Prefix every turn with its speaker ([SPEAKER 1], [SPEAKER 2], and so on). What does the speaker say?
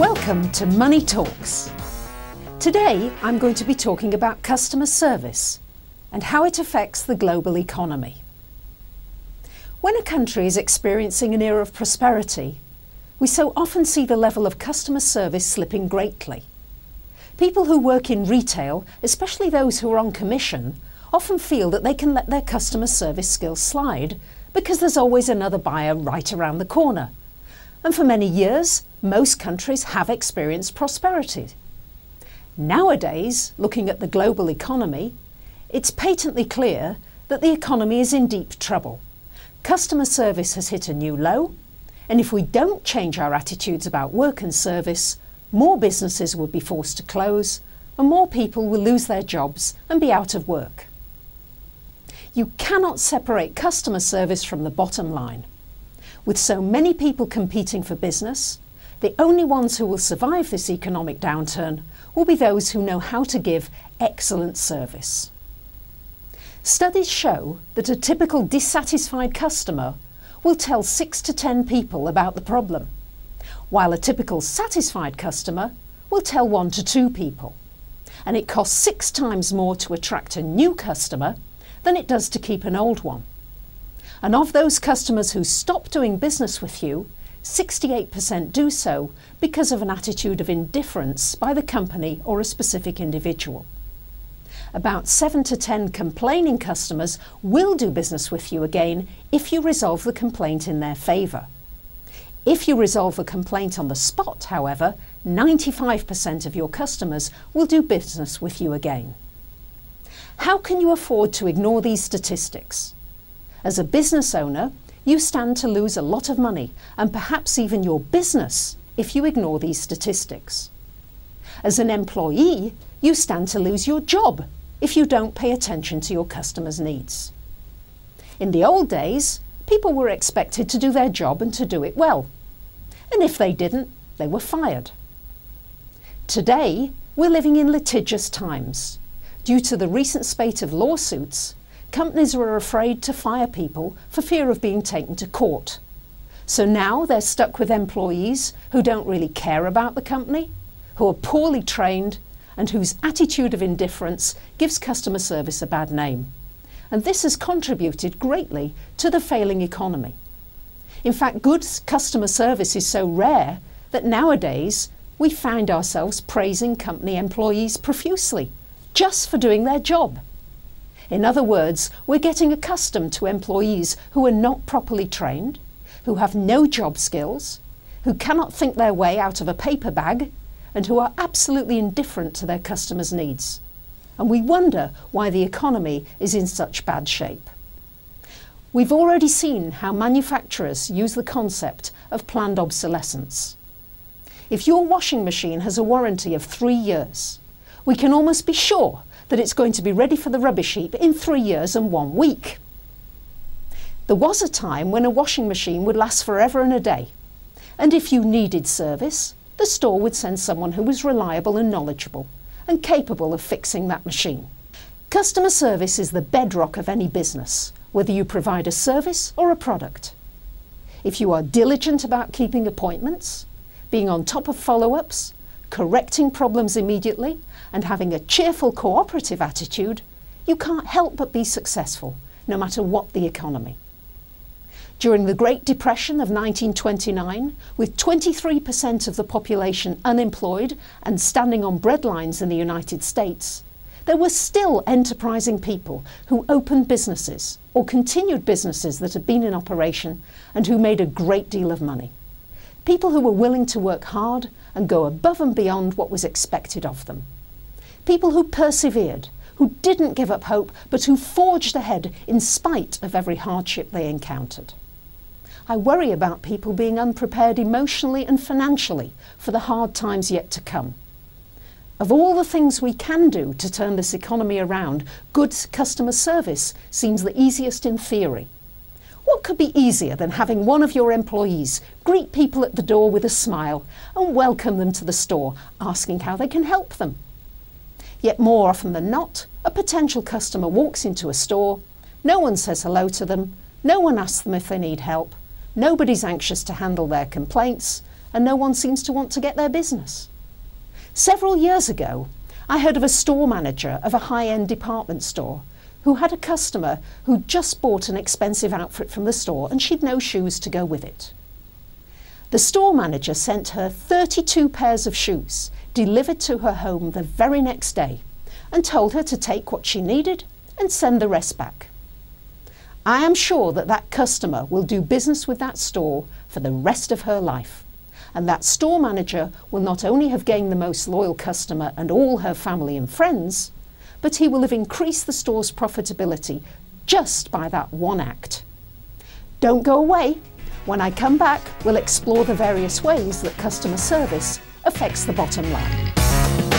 [SPEAKER 1] Welcome to Money Talks. Today I'm going to be talking about customer service and how it affects the global economy. When a country is experiencing an era of prosperity, we so often see the level of customer service slipping greatly. People who work in retail, especially those who are on commission, often feel that they can let their customer service skills slide because there's always another buyer right around the corner. And for many years, most countries have experienced prosperity. Nowadays, looking at the global economy, it's patently clear that the economy is in deep trouble. Customer service has hit a new low, and if we don't change our attitudes about work and service, more businesses will be forced to close, and more people will lose their jobs and be out of work. You cannot separate customer service from the bottom line. With so many people competing for business, the only ones who will survive this economic downturn will be those who know how to give excellent service. Studies show that a typical dissatisfied customer will tell 6 to 10 people about the problem, while a typical satisfied customer will tell 1 to 2 people. And it costs 6 times more to attract a new customer than it does to keep an old one. And of those customers who stop doing business with you, 68% do so because of an attitude of indifference by the company or a specific individual. About 7 to 10 complaining customers will do business with you again if you resolve the complaint in their favour. If you resolve a complaint on the spot, however, 95% of your customers will do business with you again. How can you afford to ignore these statistics? As a business owner, you stand to lose a lot of money and perhaps even your business if you ignore these statistics. As an employee, you stand to lose your job if you don't pay attention to your customers' needs. In the old days, people were expected to do their job and to do it well. And if they didn't, they were fired. Today, we're living in litigious times. Due to the recent spate of lawsuits, companies are afraid to fire people for fear of being taken to court. So now they're stuck with employees who don't really care about the company, who are poorly trained, and whose attitude of indifference gives customer service a bad name. And this has contributed greatly to the failing economy. In fact, good customer service is so rare that nowadays we find ourselves praising company employees profusely just for doing their job. In other words, we're getting accustomed to employees who are not properly trained, who have no job skills, who cannot think their way out of a paper bag, and who are absolutely indifferent to their customers' needs. And we wonder why the economy is in such bad shape. We've already seen how manufacturers use the concept of planned obsolescence. If your washing machine has a warranty of 3 years, we can almost be sure that it's going to be ready for the rubbish heap in 3 years and 1 week. There was a time when a washing machine would last forever and a day, and if you needed service, the store would send someone who was reliable and knowledgeable and capable of fixing that machine. Customer service is the bedrock of any business, whether you provide a service or a product. If you are diligent about keeping appointments, being on top of follow-ups, correcting problems immediately, and having a cheerful cooperative attitude, you can't help but be successful, no matter what the economy. During the Great Depression of 1929, with 23% of the population unemployed and standing on breadlines in the United States, there were still enterprising people who opened businesses or continued businesses that had been in operation and who made a great deal of money. People who were willing to work hard and go above and beyond what was expected of them. People who persevered, who didn't give up hope, but who forged ahead in spite of every hardship they encountered. I worry about people being unprepared emotionally and financially for the hard times yet to come. Of all the things we can do to turn this economy around, good customer service seems the easiest in theory. What could be easier than having one of your employees greet people at the door with a smile and welcome them to the store, asking how they can help them? Yet more often than not, a potential customer walks into a store, no one says hello to them, no one asks them if they need help, nobody's anxious to handle their complaints, and no one seems to want to get their business. Several years ago, I heard of a store manager of a high-end department store who had a customer who'd just bought an expensive outfit from the store and she'd no shoes to go with it. The store manager sent her 32 pairs of shoes delivered to her home the very next day and told her to take what she needed and send the rest back. I am sure that that customer will do business with that store for the rest of her life. And that store manager will not only have gained the most loyal customer and all her family and friends, but he will have increased the store's profitability just by that one act. Don't go away. When I come back, we'll explore the various ways that customer service affects the bottom line.